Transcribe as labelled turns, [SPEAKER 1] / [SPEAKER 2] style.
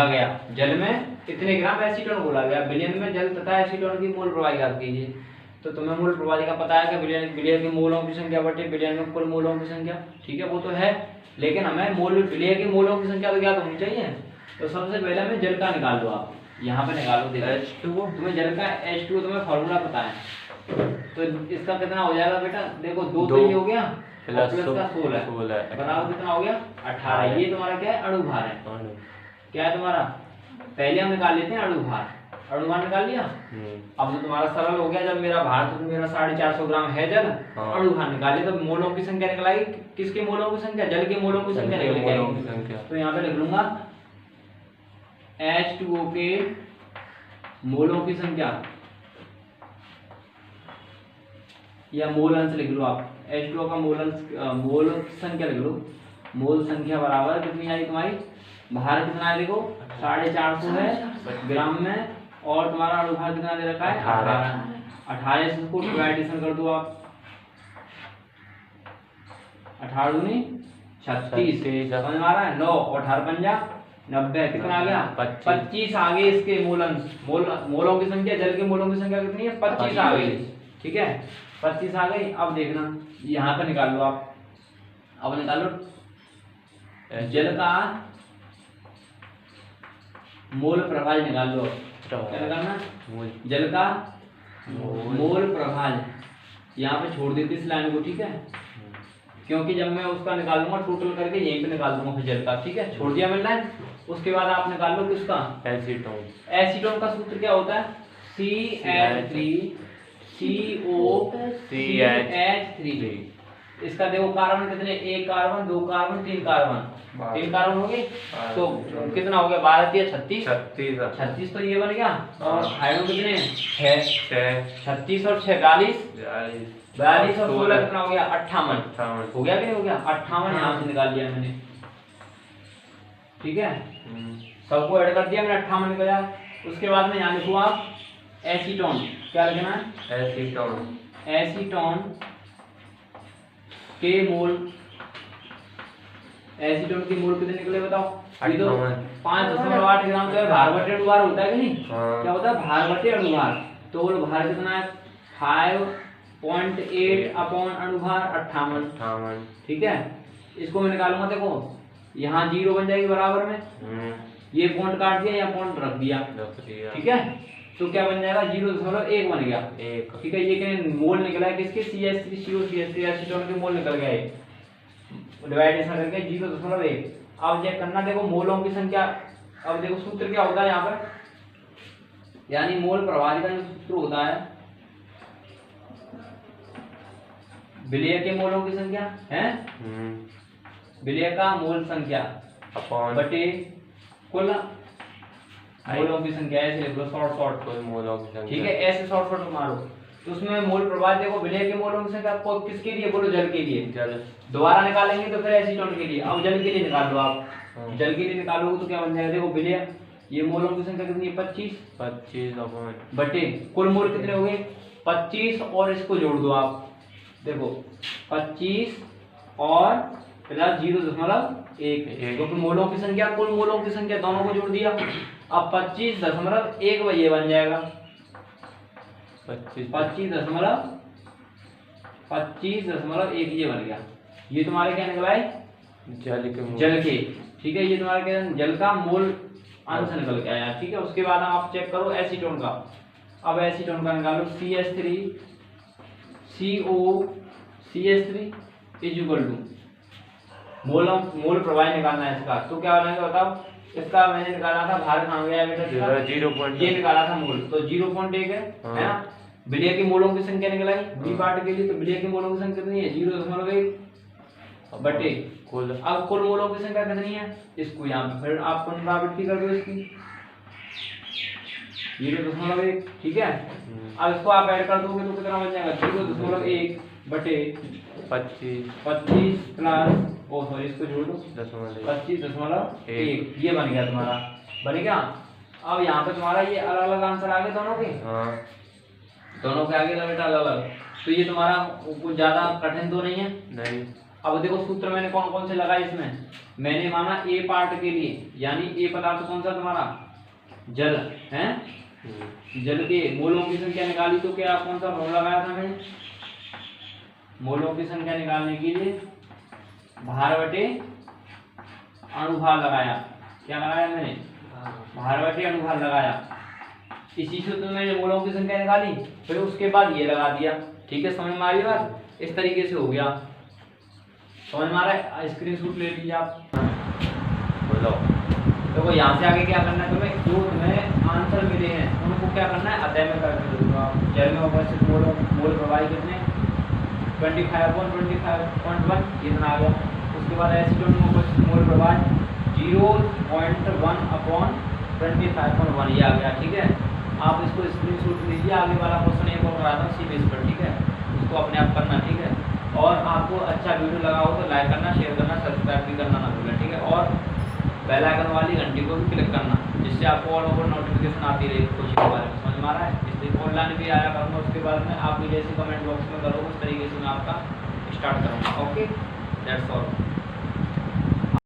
[SPEAKER 1] गया जल में इतने ग्राम एसीटोन घोला गया, विलयन में जल तथा एसीटोन की मोल प्रवाही ज्ञात कीजिए। तो तुम्हें मोल प्रवाही का पता है कि विलयन के मोलों की संख्या बटे विलयन में कुल मोलों की संख्या, ठीक है वो तो है, लेकिन हमें मोल विलयन के मोलों की संख्या तो ज्ञात होनी चाहिए। तो सबसे पहले हमें जल का निकाल लो, आप यहाँ पे निकालो, देखो H2, तुम्हें जल का H2 तुम्हें फॉर्मूला पता है, तो इसका कितना हो जाएगा बेटा, देखो दो तो ये हो गया प्लस का 16 बराबर कितना हो गया 18। ये तुम्हारा क्या है, अणुभार है, क्या है तुम्हारा, पहले हम निकाल लेते हैं अणुभार, अणुभार निकाल लिया। अब तो तुम्हारा सरल हो गया, जब मेरा भार तो मेरा 450 ग्राम है जल, अणुभार निकाले तो मोलों की संख्या निकलाई, किसके मोलों की संख्या, जल के मोलों की संख्या निकलेगी। तो यहाँ पे लिख लूंगा H2O के मोलों की संख्या, या मोल अंश लिख लो आप, H2O का मोल अंश मोल संख्या लिख लो, मोल संख्या बराबर कितनी आई तुम्हारी, भार कितना है देखो 450 है ग्राम में, और तुम्हारा अणुभार कितना दे रखा है 18 से इसको डिवाइडेशन कर दो आप, 18 दूनी 36 समझ में आ रहा है, 9 और 18 पंजा 90, कितना आ गया 25 आ गए इसके मोल अंश, मोलों की संख्या, जल के मोलों की संख्या कितनी है 25 आ गई, ठीक है 25 आ गई। अब देखना यहाँ पे निकाल लो आप, अब निकालो जल का मोल प्रभाज निकाल लो, क्या निकालना, जल का मोल प्रभाज, यहाँ पे छोड़ देती इस लाइन को, ठीक है, क्योंकि जब मैं उसका निकालूंगा टोटल करके यहीं पे निकाल दूंगा फिर जल का, ठीक है, छोड़ दिया मैंने लाइन। उसके बाद आप निकाल लो किसका, एसीटोन, एसीटोन का सूत्र क्या होता है CH3COCH3, इसका देखो कार्बन कितने, एक कार्बन, दो कार्बन, तीन कार्बन, तीन कार्बन हो गए, तो कितना हो गया 12 36 तो ये बन गया, और हाइड्रोजन कितने 6, 36 और 6 42 और 16 कितना हो गया 58 हो गया कि नहीं हो गया 58, यहाँ से निकाल लिया मैंने, ठीक है, सबको ऐड कर दिया मैंने 58 निकला। उसके बाद में यहाँ लिखो आप एसीटोन, क्या लिखना है एसीटोन के मोल, एसीटोन के मोल कितने निकले बताओ, 5.8 ग्राम का भार बटे अणुभार होता है कि नहीं, क्या होता है भार बटे अणुभार, तो भार कितना है 5.8 अपॉन अणुभार 58, ठीक है, इसको मैं निकालूंगा, देखो यहाँ 0 बन जाएगी बराबर में, ये पॉइंट काट दिया, यहाँ पॉइंट रख दिया, ठीक है, तो क्या बन जाएगा 0.1 बन गया, ठीक है, ये क्या मोल निकला है किसके CH3COCH3 एसीटोन के मोल निकल गए, डिवाइडेशन करके 0.1। अब चेक करना, देखो मोलों की संख्या, अब देखो सूत्र क्या होता है यहाँ पर, यानी मोल प्रवाही का जो सूत्र होता है, विलय के मोलों की संख्या है, विलय का मोल संख्या बटे कुल मोलों की संख्या, ऐसे लिख लो शॉर्ट कुल मोलों की संख्या, ठीक है, ऐसे शॉर्ट मारो, तो उसमें मोल प्रवाह देखो विलय के मोलों की संख्या आपको किसके लिए, बोलो जल के लिए, जल दोबारा निकालेंगे तो फिर एसीटोन के लिए, अब जल के लिए निकाल लो आप, जल के लिए निकालोगे तो क्या बन जाएगा, देखो विलय ये मोलों की संख्या कितनी है 25 बटे कुल मोल कितने हो गए 25, और इसको जोड़ दो आप, देखो 25 और प्लस 0.1, तो मोलों की संख्या कुल मोलों की संख्या दोनों को जोड़ दिया, अब 25.1 ये बन जाएगा 25.1 ये बन गया, ये तुम्हारे क्या निकला है जल के, ठीक है, ये तुम्हारे क्या जल का मोल अंश निकल के आया, ठीक है। उसके बाद आप चेक करो एसीटोन का, अब एसीटोन का निकालो CH3COCH3 इज इक्वल टू मोल प्रवाह निकालना है इसका, तो क्या बनेगा बताओ, इसका मैंने निकाला था भार कहाँ गया बेटा, 0 ये निकाला था मोल, तो 0.1 है ना, विलय की मोलों की संख्या निकलाई बी पार्ट के लिए, तो विलय की मोलों की संख्या कितनी है 0.1 बटे कुल, अब कुल मोलों की संख्या कितनी है, इसको यहाँ पे फिर आप पुनरावृत्ति कर दो इसकी 0.1, ठीक है, अब इसको आप ऐड कर दोगे तो कितना बन जाएगा 0.1 बटे 25 प्लस इसको जोड़ दो 25.1, ये बन गया तुम्हारा, बनेगा। अब यहाँ पे तुम्हारा ये अलग अलग आंसर आ गए दोनों के, दोनों के आगे बेटा अलग अलग, तो ये तुम्हारा कुछ ज्यादा कठिन तो नहीं है, नहीं अब देखो सूत्र मैंने कौन कौन से लगाए इसमें, मैंने माना ए पार्ट के लिए, यानी ए पदार्थ कौन सा तुम्हारा, जल है, जल के मोलों की संख्या निकाली तो क्या कौन सा फॉर्मूला लगाया था मैंने, मोलों की संख्या निकालने के लिए भार बटे अणुभार लगाया, क्या लगाया मैंने, भार बटे अणुभार लगाया। इसी से तो मैंने मोलों की संख्या निकाली, फिर उसके बाद ये लगा दिया। ठीक है, समझ में आ रही बात, इस तरीके से हो गया, समझ में आ रहा है, स्क्रीनशॉट ले लीजिए आप। बोलो तो यहाँ से आगे क्या करना है तुम्हें, जो तुम्हें आंसर मिले हैं उनको क्या करना है, अध्याय में करके दो आप। जल में उपस्थित मोल प्रवाही कितने, 25.1 इतना आ गया। उसके बाद एसीटोन में उपस्थित मोल प्रवाही 0.1/25.1 ये आ गया। ठीक है, आप इसको स्क्रीनशॉट लीजिए, आगे वाला क्वेश्चन एक और कराता हूँ सी बेस पर। ठीक है, उसको अपने आप करना। ठीक है, और आपको अच्छा वीडियो लगा हो तो लाइक करना, शेयर करना, सब्सक्राइब भी करना ना भूलें। ठीक है, और बेल आइकन वाली घंटी को भी क्लिक करना, जिससे आपको और नोटिफिकेशन आती रहे कोचिंग के बारे में। समझ में आ रहा है, इसलिए ऑनलाइन भी आया करूँगा, उसके बाद में आप भी जैसे कमेंट बॉक्स में करोगे उस तरीके से मैं आपका स्टार्ट करूँगा। Okay, that's all.